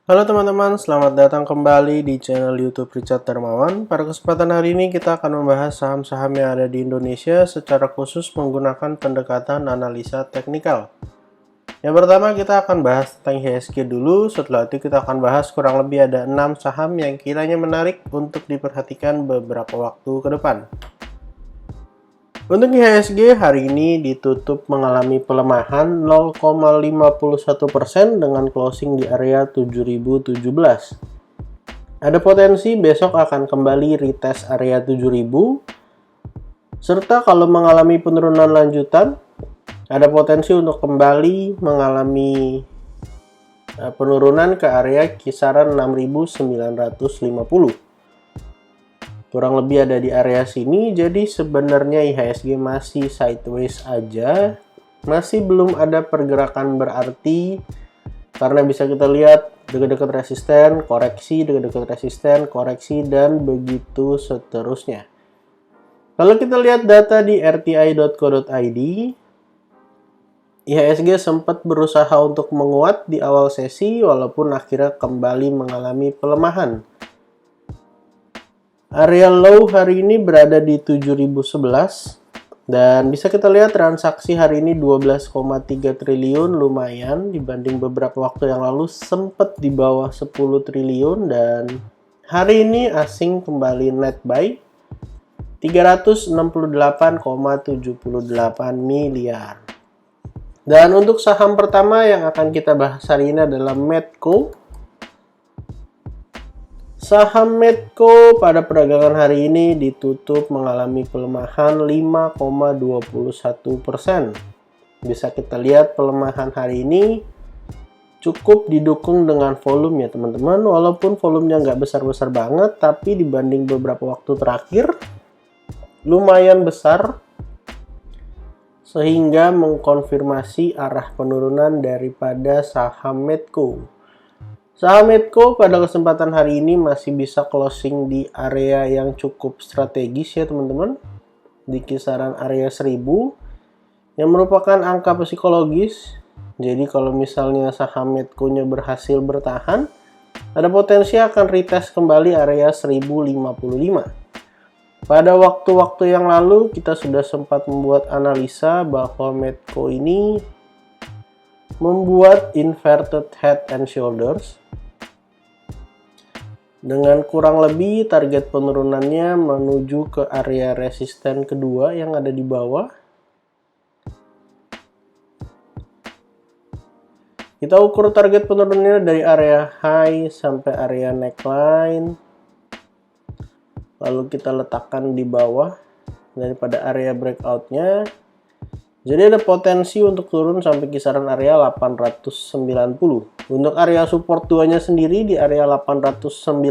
Halo teman-teman, selamat datang kembali di channel YouTube Richard Darmawan. Pada kesempatan hari ini kita akan membahas saham-saham yang ada di Indonesia secara khusus menggunakan pendekatan analisa teknikal. Yang pertama kita akan bahas tentang IHSG dulu, setelah itu kita akan bahas kurang lebih ada 6 saham yang kiranya menarik untuk diperhatikan beberapa waktu ke depan. Untuk IHSG hari ini ditutup mengalami pelemahan 0,51% dengan closing di area 7017. Ada potensi besok akan kembali retest area 7000, serta kalau mengalami penurunan lanjutan, ada potensi untuk kembali mengalami penurunan ke area kisaran 6950. Kurang lebih ada di area sini, jadi sebenarnya IHSG masih sideways aja, masih belum ada pergerakan berarti karena bisa kita lihat dekat-dekat resisten, koreksi, dekat-dekat resisten, koreksi, dan begitu seterusnya. Kalau kita lihat data di rti.co.id, IHSG sempat berusaha untuk menguat di awal sesi walaupun akhirnya kembali mengalami pelemahan. Area low hari ini berada di 7011 dan bisa kita lihat transaksi hari ini 12,3 triliun, lumayan dibanding beberapa waktu yang lalu sempat di bawah 10 triliun, dan hari ini asing kembali net buy 368,78 miliar. Dan untuk saham pertama yang akan kita bahas hari ini adalah Medco. Saham Medco pada perdagangan hari ini ditutup mengalami pelemahan 5,21%. Bisa kita lihat pelemahan hari ini cukup didukung dengan volume ya teman-teman. Walaupun volumenya nggak besar-besar banget, tapi dibanding beberapa waktu terakhir lumayan besar, sehingga mengkonfirmasi arah penurunan daripada saham Medco. Saham Medco pada kesempatan hari ini masih bisa closing di area yang cukup strategis ya teman-teman, di kisaran area 1000 yang merupakan angka psikologis. Jadi kalau misalnya saham Medco-nya berhasil bertahan, ada potensi akan retest kembali area 1055. Pada waktu-waktu yang lalu kita sudah sempat membuat analisa bahwa Medco ini membuat inverted head and shoulders dengan kurang lebih target penurunannya menuju ke area resisten kedua yang ada di bawah. Kita ukur target penurunannya dari area high sampai area neckline, lalu kita letakkan di bawah daripada area breakoutnya. Jadi ada potensi untuk turun sampai kisaran area 890. Untuk area support 2-nya sendiri di area 890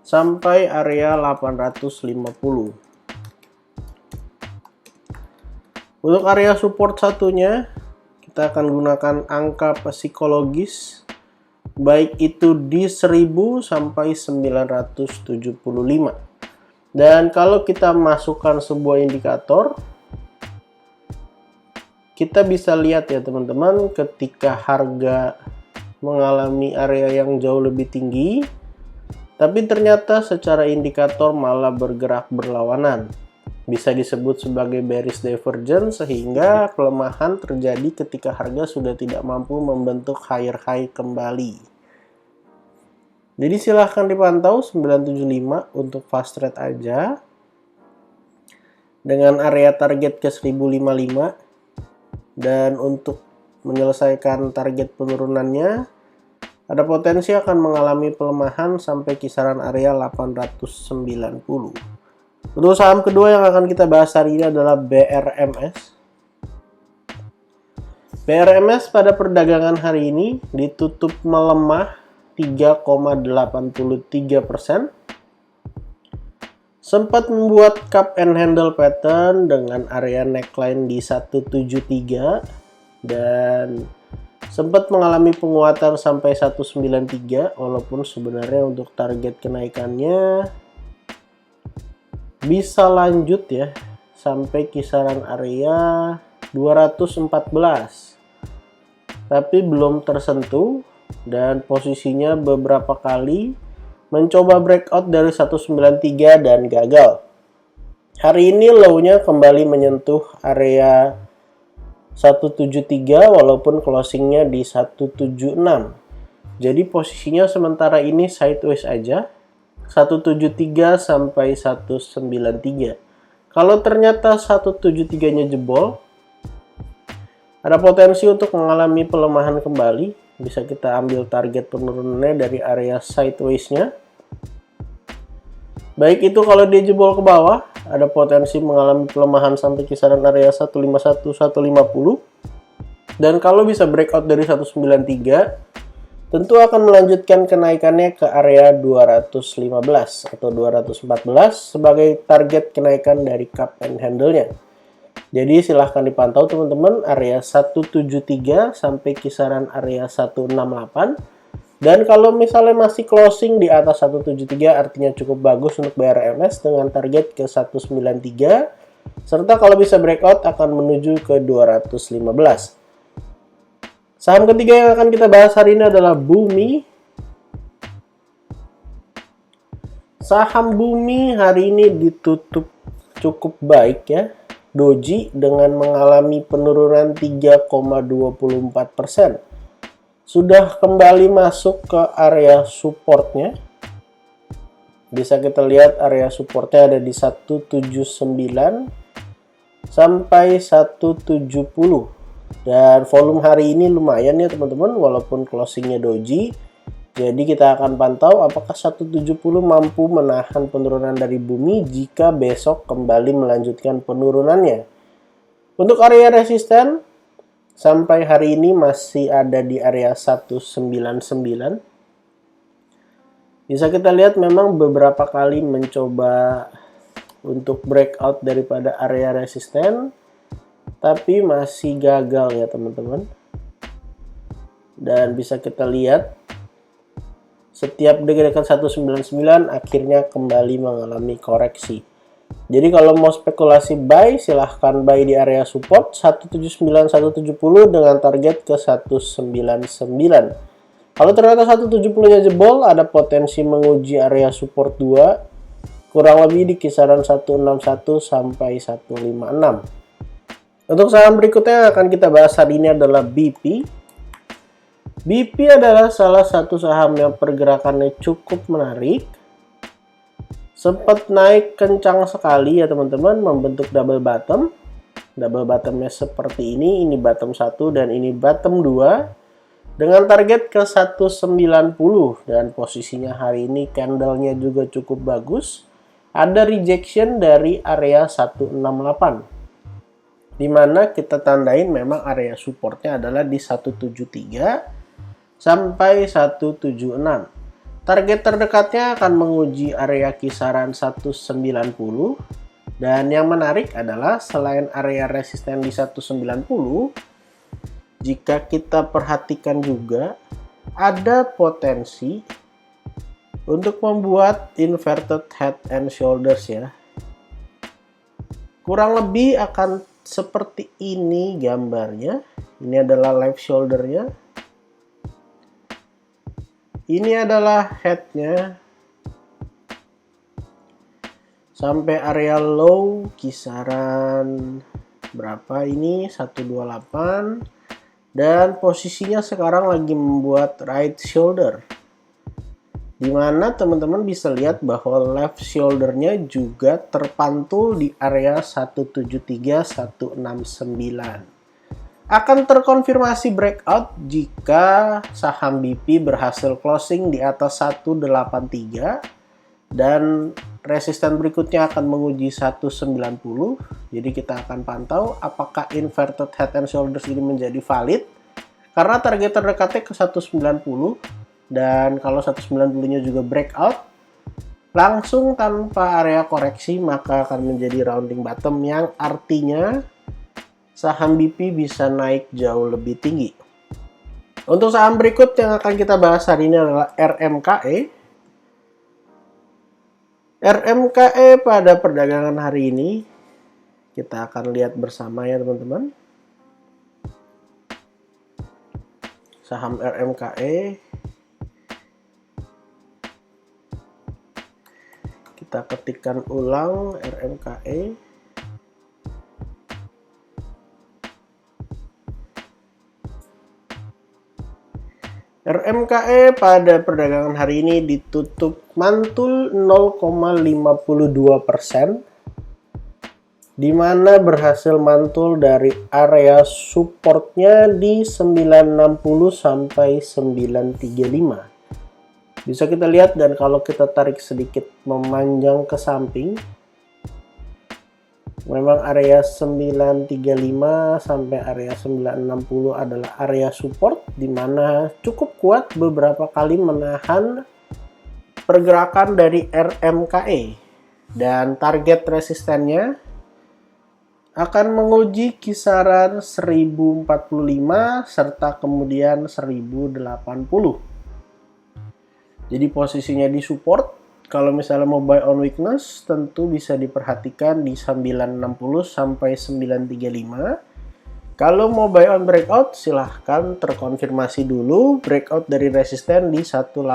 sampai area 850. Untuk area support satunya, kita akan gunakan angka psikologis, baik itu di 1000 sampai 975. Dan kalau kita masukkan sebuah indikator, kita bisa lihat ya teman-teman, ketika harga mengalami area yang jauh lebih tinggi, tapi ternyata secara indikator malah bergerak berlawanan. Bisa disebut sebagai bearish divergence, sehingga pelemahan terjadi ketika harga sudah tidak mampu membentuk higher high kembali. Jadi silahkan dipantau 975 untuk fast trade aja, dengan area target ke 1055. Dan untuk menyelesaikan target penurunannya, ada potensi akan mengalami pelemahan sampai kisaran area 890. Untuk saham kedua yang akan kita bahas hari ini adalah BRMS. BRMS pada perdagangan hari ini ditutup melemah 3,83%. Sempat membuat cup and handle pattern dengan area neckline di 173 dan sempat mengalami penguatan sampai 193, walaupun sebenarnya untuk target kenaikannya bisa lanjut ya sampai kisaran area 214, tapi belum tersentuh dan posisinya beberapa kali mencoba breakout dari 193 dan gagal. Hari ini low-nya kembali menyentuh area 173 walaupun closingnya di 176. Jadi posisinya sementara ini sideways aja, 173 sampai 193. Kalau ternyata 173-nya jebol, ada potensi untuk mengalami pelemahan kembali. Bisa kita ambil target penurunannya dari area sideways-nya. Baik itu kalau dia jebol ke bawah, ada potensi mengalami pelemahan sampai kisaran area 151, 150. Dan kalau bisa breakout dari 193, tentu akan melanjutkan kenaikannya ke area 215 atau 214 sebagai target kenaikan dari cup and handle-nya. Jadi silahkan dipantau teman-teman area 173 sampai kisaran area 168. Dan kalau misalnya masih closing di atas 173 artinya cukup bagus untuk BRMS dengan target ke 193. Serta kalau bisa breakout akan menuju ke 215. Saham ketiga yang akan kita bahas hari ini adalah Bumi. Saham Bumi hari ini ditutup cukup baik ya. Doji dengan mengalami penurunan 3,24%. Sudah kembali masuk ke area supportnya. Bisa kita lihat area supportnya ada di 179 sampai 170. Dan volume hari ini lumayan ya teman-teman, walaupun closingnya doji. Jadi kita akan pantau apakah 170 mampu menahan penurunan dari Bumi jika besok kembali melanjutkan penurunannya. Untuk area resisten sampai hari ini masih ada di area 199. Bisa kita lihat memang beberapa kali mencoba untuk breakout daripada area resisten, tapi masih gagal ya teman-teman. Dan bisa kita lihat setiap dekat 199 akhirnya kembali mengalami koreksi. Jadi kalau mau spekulasi buy, silahkan buy di area support 179 170 dengan target ke 199. Kalau ternyata 170-nya jebol, ada potensi menguji area support 2 kurang lebih di kisaran 161 sampai 156. Untuk saham berikutnya yang akan kita bahas hari ini adalah BP. BP adalah salah satu saham yang pergerakannya cukup menarik. Sempat naik kencang sekali ya teman-teman, membentuk double bottom. Double bottomnya seperti ini bottom 1 dan ini bottom 2. Dengan target ke 190 dan posisinya hari ini candlenya juga cukup bagus. Ada rejection dari area 168. Dimana kita tandain memang area supportnya adalah di 173 sampai 176. Target terdekatnya akan menguji area kisaran 190. Dan yang menarik adalah selain area resisten di 190, jika kita perhatikan juga ada potensi untuk membuat inverted head and shoulders ya. Kurang lebih akan seperti ini gambarnya. Ini adalah left shoulder-nya. Ini adalah head-nya. Sampai area low kisaran berapa ini? 128. Dan posisinya sekarang lagi membuat right shoulder. Dimana teman-teman bisa lihat bahwa left shoulder-nya juga terpantul di area 173-169. Akan terkonfirmasi breakout jika saham BP berhasil closing di atas 183 dan resisten berikutnya akan menguji 190. Jadi kita akan pantau apakah inverted head and shoulders ini menjadi valid karena target terdekatnya ke 190 dan kalau 190-nya juga breakout langsung tanpa area koreksi maka akan menjadi rounding bottom yang artinya saham BP bisa naik jauh lebih tinggi. Untuk saham berikut yang akan kita bahas hari ini adalah RMKE. RMKE pada perdagangan hari ini kita akan lihat bersama ya teman-teman. saham RMKE. Kita ketikkan ulang RMKE. RMKE pada perdagangan hari ini ditutup mantul 0,52%, di mana berhasil mantul dari area supportnya di 960 sampai 935. Bisa kita lihat, dan kalau kita tarik sedikit memanjang ke samping, memang area 935 sampai area 960 adalah area support, di mana cukup kuat beberapa kali menahan pergerakan dari RMKE, dan target resistennya akan menguji kisaran 1045 serta kemudian 1080. Jadi posisinya di support. Kalau misalnya mau buy on weakness, tentu bisa diperhatikan di 960 sampai 935. Kalau mau buy on breakout, silahkan terkonfirmasi dulu breakout dari resisten di 180.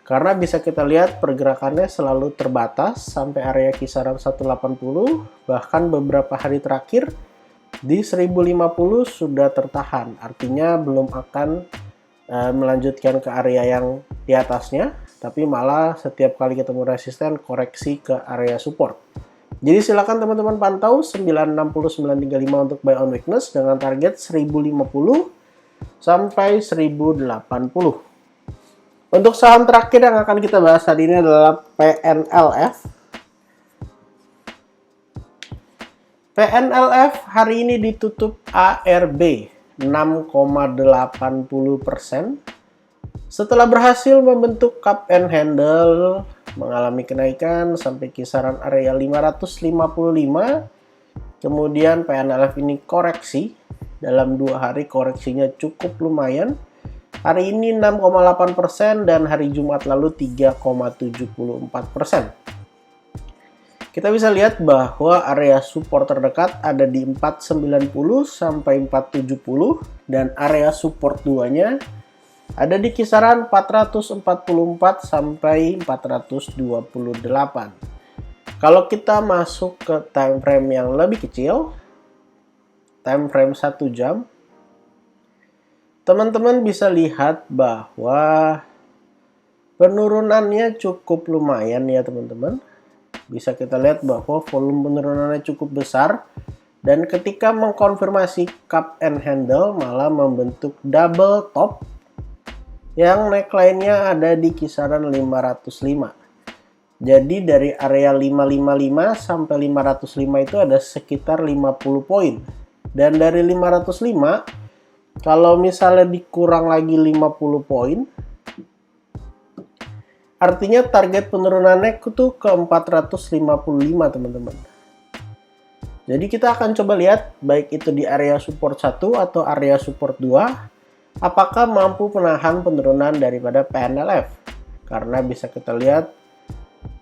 Karena bisa kita lihat pergerakannya selalu terbatas sampai area kisaran 180. Bahkan beberapa hari terakhir di 1050 sudah tertahan. Artinya belum akan melanjutkan ke area yang di atasnya, tapi malah setiap kali ketemu resisten koreksi ke area support. Jadi silakan teman-teman pantau 960-935 untuk buy on weakness dengan target 1050 sampai 1080. Untuk saham terakhir yang akan kita bahas hari ini adalah PNLF. PNLF hari ini ditutup ARB 6,80%. Setelah berhasil membentuk cup and handle, mengalami kenaikan sampai kisaran area 555, kemudian PNLF ini koreksi. Dalam 2 hari koreksinya cukup lumayan. Hari ini 6,8% dan hari Jumat lalu 3,74%. Kita bisa lihat bahwa area support terdekat ada di 490 sampai 470, dan area support 2-nya ada di kisaran 444 sampai 428. Kalau kita masuk ke time frame yang lebih kecil, time frame 1 jam, teman-teman bisa lihat bahwa penurunannya cukup lumayan ya teman-teman. Bisa kita lihat bahwa volume penurunannya cukup besar, dan ketika mengkonfirmasi cup and handle malah membentuk double top yang neckline-nya ada di kisaran 505. Jadi dari area 555 sampai 505 itu ada sekitar 50 poin. Dan dari 505, kalau misalnya dikurang lagi 50 poin, artinya target penurunannya itu ke 455 teman-teman. Jadi kita akan coba lihat baik itu di area support 1 atau area support 2, apakah mampu menahan penurunan daripada PNLF. Karena bisa kita lihat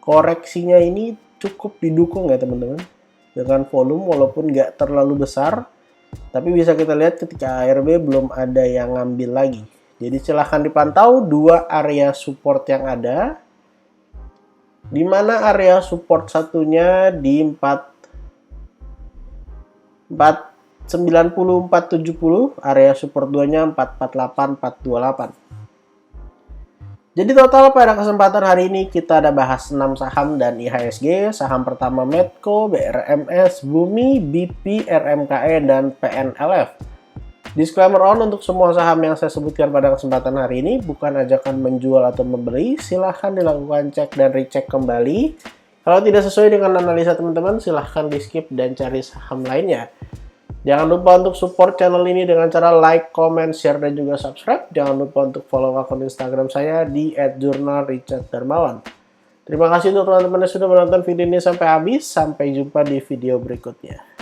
koreksinya ini cukup didukung ya teman-teman, dengan volume walaupun nggak terlalu besar, tapi bisa kita lihat ketika ARB belum ada yang ngambil lagi. Jadi silahkan dipantau 2 area support yang ada, di mana area support satunya di 490-470, area support 2-nya 448-428. Jadi total pada kesempatan hari ini kita ada bahas 6 saham dan IHSG. Saham pertama Medco, BRMS, Bumi, BP, RMKE, dan PNLF. Disclaimer on, untuk semua saham yang saya sebutkan pada kesempatan hari ini bukan ajakan menjual atau membeli. Silahkan dilakukan cek dan recheck kembali. Kalau tidak sesuai dengan analisa teman-teman, silahkan di skip dan cari saham lainnya. Jangan lupa untuk support channel ini dengan cara like, comment, share, dan juga subscribe. Jangan lupa untuk follow akun Instagram saya di @jurnalricharddarmawan. Terima kasih untuk teman-teman yang sudah menonton video ini sampai habis. Sampai jumpa di video berikutnya.